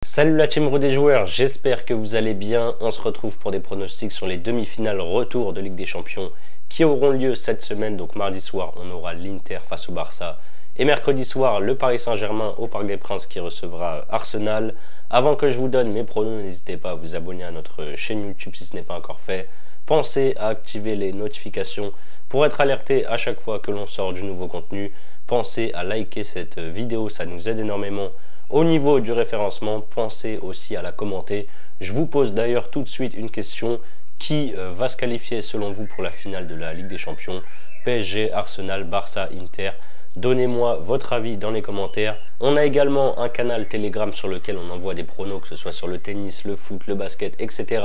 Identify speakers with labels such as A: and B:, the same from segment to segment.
A: Salut la team des joueurs, j'espère que vous allez bien. On se retrouve pour des pronostics sur les demi-finales retour de Ligue des Champions qui auront lieu cette semaine. Donc mardi soir, on aura l'Inter face au Barça. Et mercredi soir, le Paris Saint-Germain au Parc des Princes qui recevra Arsenal. Avant que je vous donne mes pronos, n'hésitez pas à vous abonner à notre chaîne YouTube si ce n'est pas encore fait. Pensez à activer les notifications pour être alerté à chaque fois que l'on sort du nouveau contenu. Pensez à liker cette vidéo, ça nous aide énormément. Au niveau du référencement, pensez aussi à la commenter. Je vous pose d'ailleurs tout de suite une question. Qui va se qualifier selon vous pour la finale de la Ligue des Champions? PSG, Arsenal, Barça, Inter. Donnez-moi votre avis dans les commentaires. On a également un canal Telegram sur lequel on envoie des pronos, que ce soit sur le tennis, le foot, le basket, etc.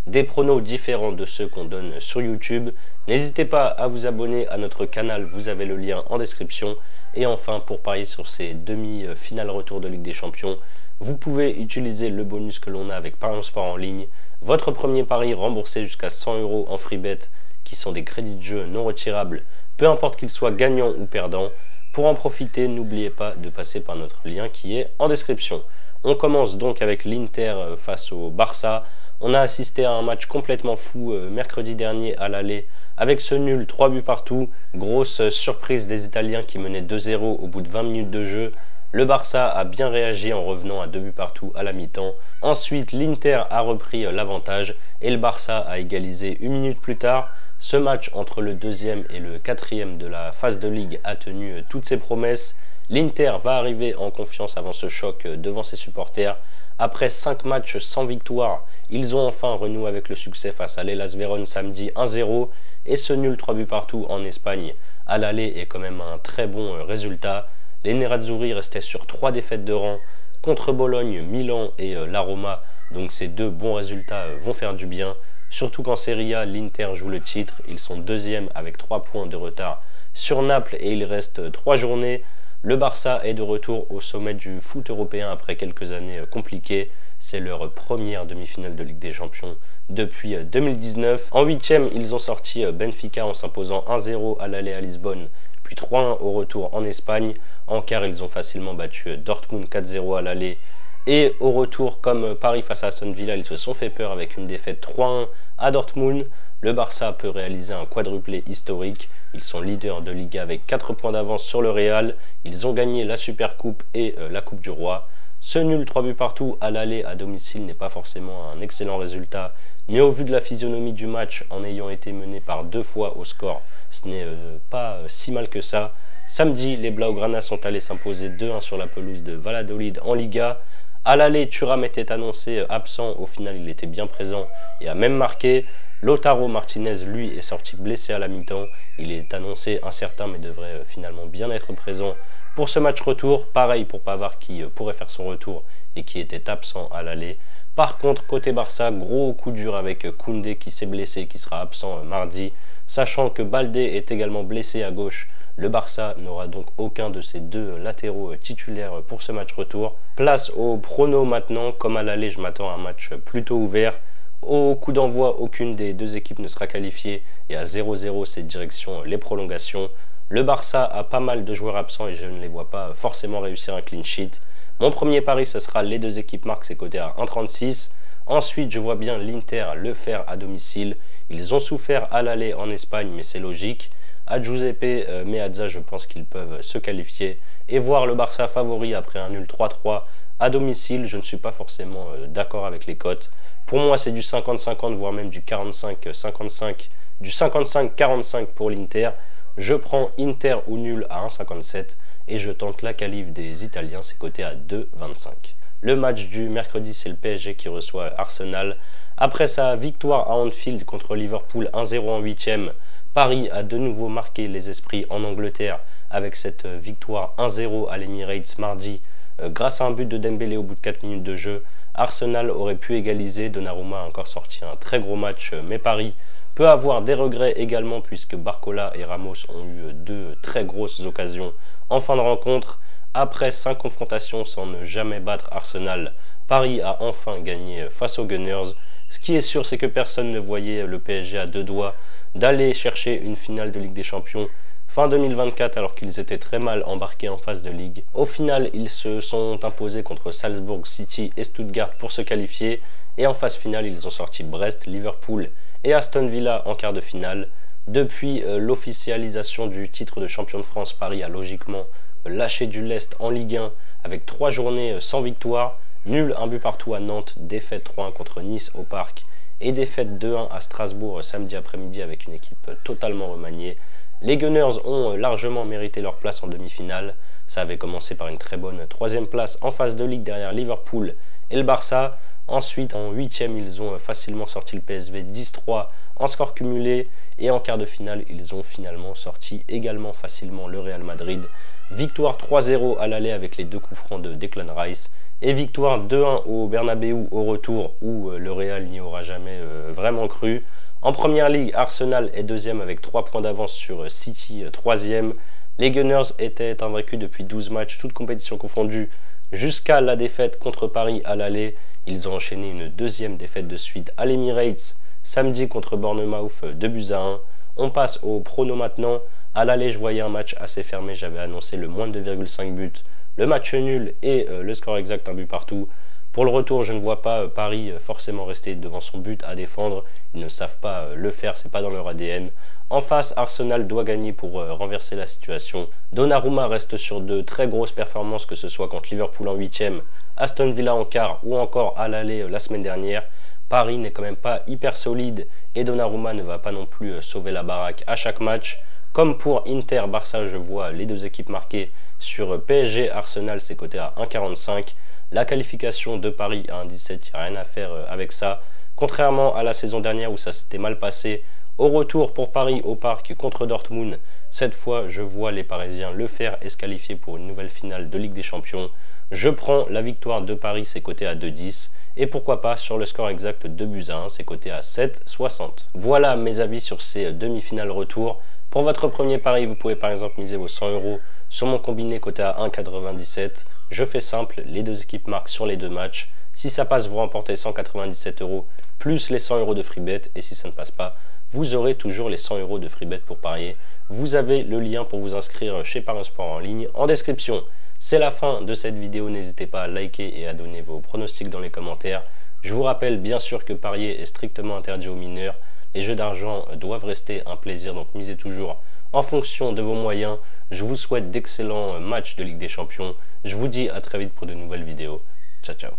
A: Des pronos différents de ceux qu'on donne sur YouTube. N'hésitez pas à vous abonner à notre canal, vous avez le lien en description. Et enfin, pour parier sur ces demi-finales retour de Ligue des Champions, vous pouvez utiliser le bonus que l'on a avec Parions Sport en ligne. Votre premier pari remboursé jusqu'à 100 € en free bet, qui sont des crédits de jeu non retirables, peu importe qu'ils soient gagnants ou perdants. Pour en profiter, n'oubliez pas de passer par notre lien qui est en description. On commence donc avec l'Inter face au Barça. On a assisté à un match complètement fou mercredi dernier à l'aller avec ce nul, 3 buts partout. Grosse surprise des Italiens qui menaient 2-0 au bout de 20 minutes de jeu. Le Barça a bien réagi en revenant à 2 buts partout à la mi-temps. Ensuite, l'Inter a repris l'avantage et le Barça a égalisé une minute plus tard. Ce match entre le deuxième et le quatrième de la phase de Ligue a tenu toutes ses promesses. L'Inter va arriver en confiance avant ce choc devant ses supporters. Après 5 matchs sans victoire, ils ont enfin renoué avec le succès face à l'Hellas Vérone samedi 1-0. Et ce nul 3 buts partout en Espagne à l'aller est quand même un très bon résultat. Les Nerazzurri restaient sur 3 défaites de rang contre Bologne, Milan et la Roma. Donc ces deux bons résultats vont faire du bien. Surtout qu'en Serie A, l'Inter joue le titre. Ils sont deuxième avec 3 points de retard sur Naples et il reste 3 journées. Le Barça est de retour au sommet du foot européen après quelques années compliquées. C'est leur première demi-finale de Ligue des Champions depuis 2019. En huitième, ils ont sorti Benfica en s'imposant 1-0 à l'aller à Lisbonne, puis 3-1 au retour en Espagne. En quart, ils ont facilement battu Dortmund 4-0 à l'aller. Et au retour, comme Paris face à Aston Villa, ils se sont fait peur avec une défaite 3-1 à Dortmund. Le Barça peut réaliser un quadruplé historique. Ils sont leaders de Liga avec 4 points d'avance sur le Real. Ils ont gagné la Supercoupe et la Coupe du Roi. Ce nul 3 buts partout à l'aller à domicile n'est pas forcément un excellent résultat. Mais au vu de la physionomie du match, en ayant été mené par 2 fois au score, ce n'est pas si mal que ça. Samedi, les Blaugrana sont allés s'imposer 2-1 sur la pelouse de Valladolid en Liga. À l'aller, Thuram était annoncé absent. Au final, il était bien présent et a même marqué. Lautaro Martinez, lui, est sorti blessé à la mi-temps. Il est annoncé incertain mais devrait finalement bien être présent pour ce match retour. Pareil pour Pavard qui pourrait faire son retour et qui était absent à l'aller. Par contre, côté Barça, gros coup dur avec Koundé qui s'est blessé, qui sera absent mardi. Sachant que Baldé est également blessé à gauche, le Barça n'aura donc aucun de ses 2 latéraux titulaires pour ce match retour. Place au prono maintenant. Comme à l'aller, je m'attends à un match plutôt ouvert. Au coup d'envoi, aucune des 2 équipes ne sera qualifiée et à 0-0, c'est direction les prolongations. Le Barça a pas mal de joueurs absents et je ne les vois pas forcément réussir un clean sheet. Mon premier pari, ce sera les 2 équipes marquent, c'est coté à 1,36. Ensuite, je vois bien l'Inter le faire à domicile. Ils ont souffert à l'aller en Espagne, mais c'est logique. À Giuseppe Meazza, je pense qu'ils peuvent se qualifier. Et voir le Barça favori après un nul 3-3 à domicile, je ne suis pas forcément d'accord avec les cotes. Pour moi, c'est du 50-50, voire même du 45-55, du 55-45 pour l'Inter. Je prends Inter ou nul à 1,57 et je tente la qualif des Italiens, c'est coté à 2,25. Le match du mercredi, c'est le PSG qui reçoit Arsenal. Après sa victoire à Anfield contre Liverpool 1-0 en 8e, Paris a de nouveau marqué les esprits en Angleterre avec cette victoire 1-0 à l'Emirates mardi. Grâce à un but de Dembélé au bout de 4 minutes de jeu, Arsenal aurait pu égaliser. Donnarumma a encore sorti un très gros match, mais Paris peut avoir des regrets également puisque Barcola et Ramos ont eu 2 très grosses occasions en fin de rencontre. Après 5 confrontations sans ne jamais battre Arsenal, Paris a enfin gagné face aux Gunners. Ce qui est sûr, c'est que personne ne voyait le PSG à 2 doigts d'aller chercher une finale de Ligue des Champions fin 2024 alors qu'ils étaient très mal embarqués en phase de ligue. Au final, ils se sont imposés contre Salzbourg, City et Stuttgart pour se qualifier. Et en phase finale, ils ont sorti Brest, Liverpool et Aston Villa en quart de finale. Depuis l'officialisation du titre de champion de France, Paris a logiquement lâché du lest en Ligue 1 avec 3 journées sans victoire. Nul, un but partout à Nantes, défaite 3-1 contre Nice au Parc et défaite 2-1 à Strasbourg samedi après-midi avec une équipe totalement remaniée. Les Gunners ont largement mérité leur place en demi-finale. Ça avait commencé par une très bonne 3e place en phase de ligue derrière Liverpool et le Barça. Ensuite, en 8e, ils ont facilement sorti le PSV 10-3 en score cumulé. Et en quart de finale, ils ont finalement sorti également facilement le Real Madrid. Victoire 3-0 à l'aller avec les 2 coups francs de Declan Rice. Et victoire 2-1 au Bernabéu au retour où le Real n'y aura jamais vraiment cru. En première ligue, Arsenal est 2e avec 3 points d'avance sur City 3e. Les Gunners étaient invaincus depuis 12 matchs, toutes compétitions confondues, jusqu'à la défaite contre Paris à l'aller. Ils ont enchaîné une 2e défaite de suite à l'Emirates samedi contre Bournemouth 2-1. On passe au prono maintenant. À l'aller, je voyais un match assez fermé, j'avais annoncé le moins de 2,5 buts, le match nul et le score exact, un but partout. Pour le retour, je ne vois pas Paris forcément rester devant son but à défendre. Ils ne savent pas le faire, c'est pas dans leur ADN. En face, Arsenal doit gagner pour renverser la situation. Donnarumma reste sur de très grosses performances, que ce soit contre Liverpool en 8e, Aston Villa en quart ou encore à l'aller la semaine dernière. Paris n'est quand même pas hyper solide et Donnarumma ne va pas non plus sauver la baraque à chaque match. Comme pour Inter, Barça, je vois les 2 équipes marquées sur PSG, Arsenal, c'est coté à 1,45. La qualification de Paris à 1,17, il n'y a rien à faire avec ça. Contrairement à la saison dernière où ça s'était mal passé, au retour pour Paris au Parc contre Dortmund, cette fois je vois les Parisiens le faire et se qualifier pour une nouvelle finale de Ligue des Champions. Je prends la victoire de Paris, c'est coté à 2,10. Et pourquoi pas sur le score exact 2-1, c'est coté à 7,60. Voilà mes avis sur ces demi-finales retour. Pour votre premier pari, vous pouvez par exemple miser vos 100 € sur mon combiné coté à 1,97. Je fais simple, les 2 équipes marquent sur les 2 matchs. Si ça passe, vous remportez 197 € plus les 100 € de free bet. Et si ça ne passe pas, vous aurez toujours les 100 € de free bet pour parier. Vous avez le lien pour vous inscrire chez Paris Sport en ligne en description. C'est la fin de cette vidéo, n'hésitez pas à liker et à donner vos pronostics dans les commentaires. Je vous rappelle bien sûr que parier est strictement interdit aux mineurs. Les jeux d'argent doivent rester un plaisir, donc misez toujours en fonction de vos moyens. Je vous souhaite d'excellents matchs de Ligue des Champions. Je vous dis à très vite pour de nouvelles vidéos. Ciao, ciao.